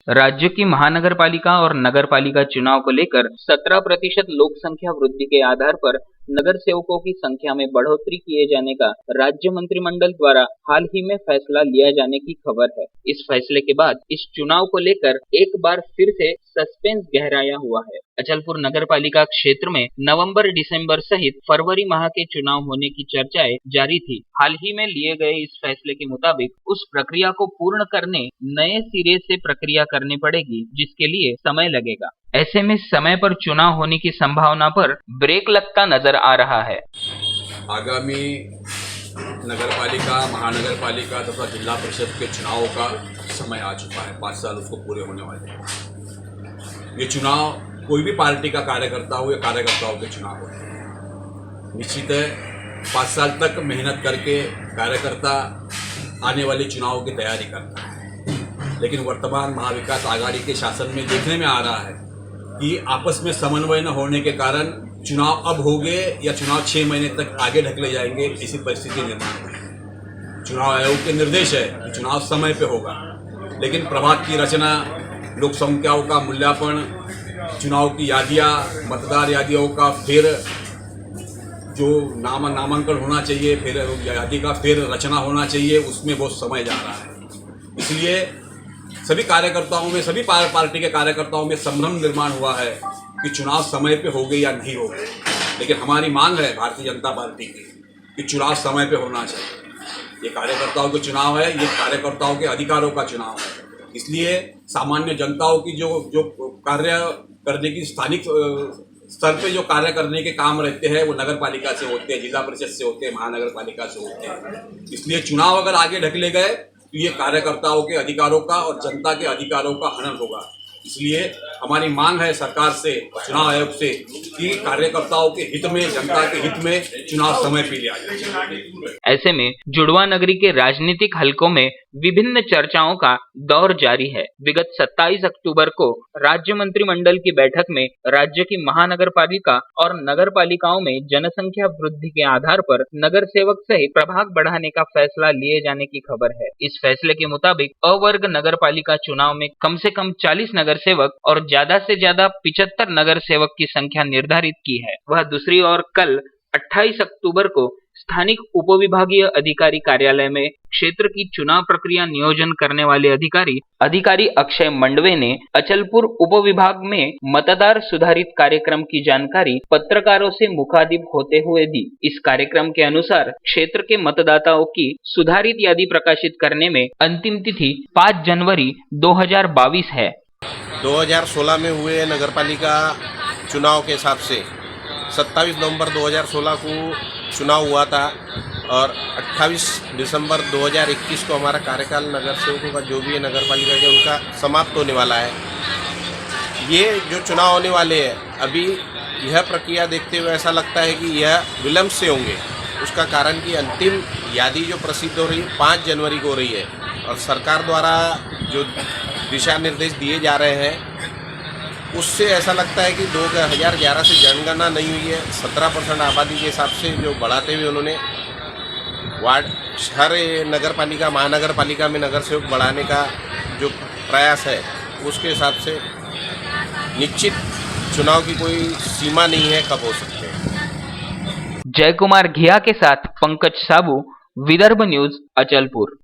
राज्य की महानगरपालिका और नगरपालिका चुनाव को लेकर 17% लोक संख्या वृद्धि के आधार पर नगर सेवकों की संख्या में बढ़ोतरी किए जाने का राज्य मंत्रिमंडल द्वारा हाल ही में फैसला लिया जाने की खबर है। इस फैसले के बाद इस चुनाव को लेकर एक बार फिर से सस्पेंस गहराया हुआ है। अचलपुर नगरपालिका क्षेत्र में नवंबर-दिसंबर सहित फरवरी माह के चुनाव होने की चर्चाएं जारी थी। हाल ही में लिए गए इस फैसले के मुताबिक उस प्रक्रिया को पूर्ण करने नए सिरे से प्रक्रिया करनी पड़ेगी, जिसके लिए समय लगेगा। ऐसे में समय पर चुनाव होने की संभावना पर ब्रेक लगता नजर आ रहा है। आगामी नगरपालिका, महानगरपालिका तथा जिला परिषद के चुनाव का समय आ चुका है। 5 साल उसको पूरे होने वाले हैं। ये चुनाव कोई भी पार्टी का कार्यकर्ता हो या कार्यकर्ताओं के चुनाव हो, निश्चित है 5 साल तक मेहनत करके कार्यकर्ता आने वाले चुनाव की तैयारी करता है। लेकिन वर्तमान महाविकास आघाड़ी के शासन में देखने में आ रहा है कि आपस में समन्वय न होने के कारण चुनाव अब हो गए या चुनाव 6 महीने तक आगे ढकले जाएंगे, ऐसी परिस्थिति निर्माण हुई। चुनाव आयोग के निर्देश है कि चुनाव समय पे होगा, लेकिन प्रभाग की रचना, लोक संख्याओं का मूल्यांकन, चुनाव की यादियां, मतदार यादियों का फिर जो नामांकन होना चाहिए, फिर यादी का फिर रचना होना चाहिए, उसमें बहुत समय जा रहा है। इसलिए सभी कार्यकर्ताओं में, सभी पार्टी के कार्यकर्ताओं में संभ्रम निर्माण हुआ है कि चुनाव समय पे हो गए या नहीं हो गए। लेकिन हमारी मांग है भारतीय जनता पार्टी की कि चुनाव समय पे होना चाहिए। ये कार्यकर्ताओं के चुनाव है, ये कार्यकर्ताओं के अधिकारों का चुनाव है। इसलिए सामान्य जनताओं की जो कार्य करने की स्थानिक स्तर पे जो कार्य करने के काम रहते हैं वो नगर पालिका से होते हैं, जिला परिषद से होते हैं, महानगर पालिका से होते हैं। इसलिए चुनाव अगर आगे ढकेले गए तो ये कार्यकर्ताओं के अधिकारों का और जनता के अधिकारों का हनन होगा। इसलिए हमारी मांग है सरकार से और चुनाव आयोग से कि कार्यकर्ताओं के हित में, जनता के हित में चुनाव समय पे लिया जाए। ऐसे में जुड़वा नगरी के राजनीतिक हलकों में विभिन्न चर्चाओं का दौर जारी है। विगत 27 अक्टूबर को राज्य मंत्रिमंडल की बैठक में राज्य की महानगरपालिका और नगर पालिकाओं में जनसंख्या वृद्धि के आधार पर नगर सेवक सहित प्रभाग बढ़ाने का फैसला लिए जाने की खबर है। इस फैसले के मुताबिक अवर्ग नगर पालिका चुनाव में कम से कम 40 नगर सेवक और ज्यादा से ज्यादा 75 नगर सेवक की संख्या निर्धारित की है। वह दूसरी ओर कल 28 अक्टूबर को स्थानिक उपविभागीय अधिकारी कार्यालय में क्षेत्र की चुनाव प्रक्रिया नियोजन करने वाले अधिकारी अक्षय मंडवे ने अचलपुर उपविभाग में मतदार सुधारित कार्यक्रम की जानकारी पत्रकारों से मुखातिब होते हुए दी। इस कार्यक्रम के अनुसार क्षेत्र के मतदाताओं की सुधारित यादी प्रकाशित करने में अंतिम तिथि 5 जनवरी 2022 है। 2016 में हुए नगरपालिका चुनाव के हिसाब से 27 नवंबर 2016 को चुनाव हुआ था और 28 दिसंबर 2021 को हमारा कार्यकाल नगर सेवकों का जो भी है नगरपालिका के उनका समाप्त होने वाला है। ये जो चुनाव होने वाले हैं, अभी यह प्रक्रिया देखते हुए ऐसा लगता है कि यह विलम्ब से होंगे। उसका कारण कि अंतिम यादी जो प्रसिद्ध हो रही है 5 जनवरी को हो रही है और सरकार द्वारा जो दिशा निर्देश दिए जा रहे हैं उससे ऐसा लगता है कि 2011 से जनगणना नहीं हुई है। 17% आबादी के हिसाब से जो बढ़ाते हुए उन्होंने वार्ड, हर नगर पालिका, महानगर पालिका में नगर सेवक बढ़ाने का जो प्रयास है उसके हिसाब से निश्चित चुनाव की कोई सीमा नहीं है कब हो सकते हैं। जय कुमार घिया के साथ पंकज साबू, विदर्भ न्यूज, अचलपुर।